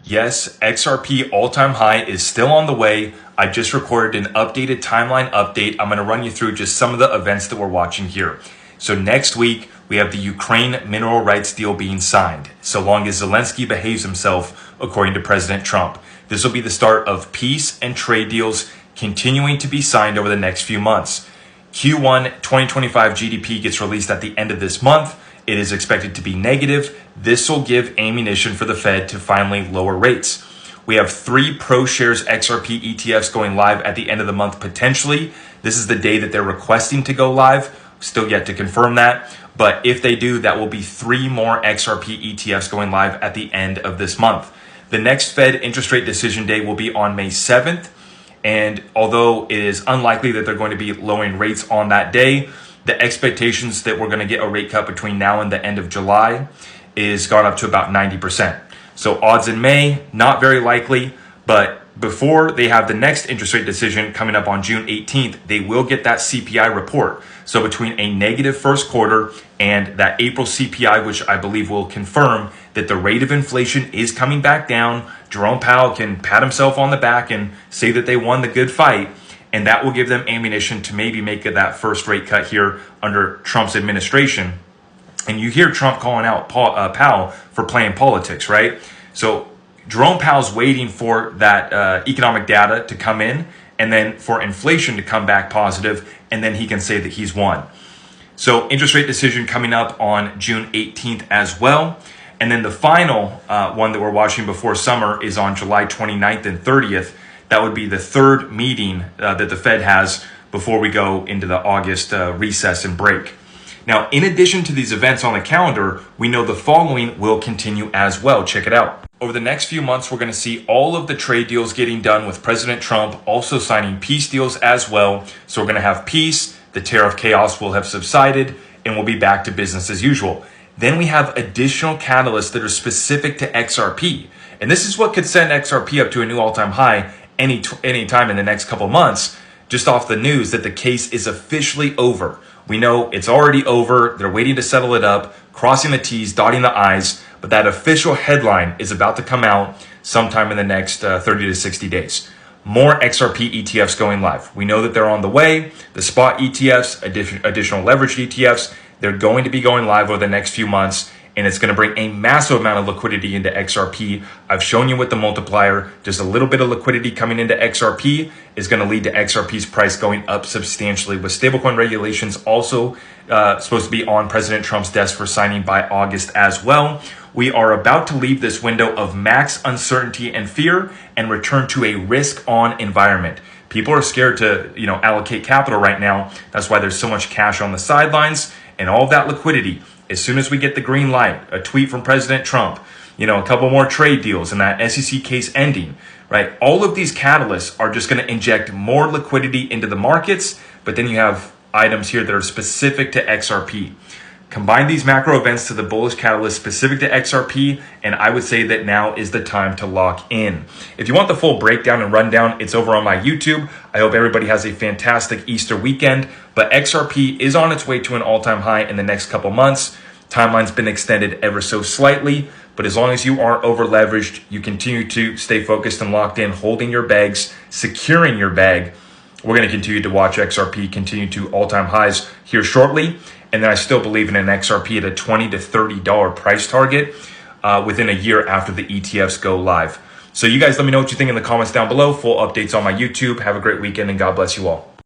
Yes, XRP all-time high is still on the way. I just recorded an updated timeline update. I'm going to run you through just some of the events that we're watching here. So next week, we have the Ukraine mineral rights deal being signed, so long as Zelensky behaves himself according to President Trump. This will be the start of peace and trade deals continuing to be signed over the next few months. Q1 2025 GDP gets released at the end of this month. It is expected to be negative. This will give ammunition for the Fed to finally lower rates. We have 3 ProShares XRP ETFs going live at the end of the month potentially. This is the day that they're requesting to go live. Still yet to confirm that. But if they do, that will be 3 more XRP ETFs going live at the end of this month. The next Fed interest rate decision day will be on May 7th. And although it is unlikely that they're going to be lowering rates on that day, the expectations that we're going to get a rate cut between now and the end of July is gone up to about 90%. So odds in May, not very likely, but before they have the next interest rate decision coming up on June 18th, they will get that CPI report. So between a negative first quarter and that April CPI, which I believe will confirm that the rate of inflation is coming back down, Jerome Powell can pat himself on the back and say that they won the good fight. And that will give them ammunition to maybe make that first rate cut here under Trump's administration. And you hear Trump calling out Powell for playing politics, right? So Jerome Powell's waiting for that economic data to come in and then for inflation to come back positive, and then he can say that he's won. So interest rate decision coming up on June 18th as well. And then the final one that we're watching before summer is on July 29th and 30th. That would be the third meeting that the Fed has before we go into the August recess and break. Now, in addition to these events on the calendar, we know the following will continue as well. Check it out. Over the next few months, we're going to see all of the trade deals getting done with President Trump, also signing peace deals as well. So we're going to have peace, the tariff chaos will have subsided, and we'll be back to business as usual. Then we have additional catalysts that are specific to XRP. And this is what could send XRP up to a new all-time high any time in the next couple months, just off the news that the case is officially over. We know it's already over. They're waiting to settle it up, crossing the T's, dotting the I's, but that official headline is about to come out sometime in the next 30 to 60 days. More XRP ETFs going live. We know that they're on the way. The spot ETFs, additional leveraged ETFs, they're going to be going live over the next few months, and it's going to bring a massive amount of liquidity into XRP. I've shown you with the multiplier, just a little bit of liquidity coming into XRP is going to lead to XRP's price going up substantially, with stablecoin regulations also supposed to be on President Trump's desk for signing by August as well. We are about to leave this window of max uncertainty and fear and return to a risk-on environment. People are scared to, allocate capital right now. That's why there's so much cash on the sidelines and all of that liquidity. As soon as we get the green light, a tweet from President Trump, a couple more trade deals and that SEC case ending, right? All of these catalysts are just going to inject more liquidity into the markets, but then you have items here that are specific to XRP. Combine these macro events to the bullish catalyst specific to XRP, and I would say that now is the time to lock in. If you want the full breakdown and rundown, it's over on my YouTube. I hope everybody has a fantastic Easter weekend, but XRP is on its way to an all-time high in the next couple months. Timeline's been extended ever so slightly, but as long as you aren't over-leveraged, you continue to stay focused and locked in, holding your bags, securing your bag. We're going to continue to watch XRP continue to all-time highs here shortly. And then I still believe in an XRP at a $20 to $30 price target within a year after the ETFs go live. So you guys let me know what you think in the comments down below. Full updates on my YouTube. Have a great weekend and God bless you all.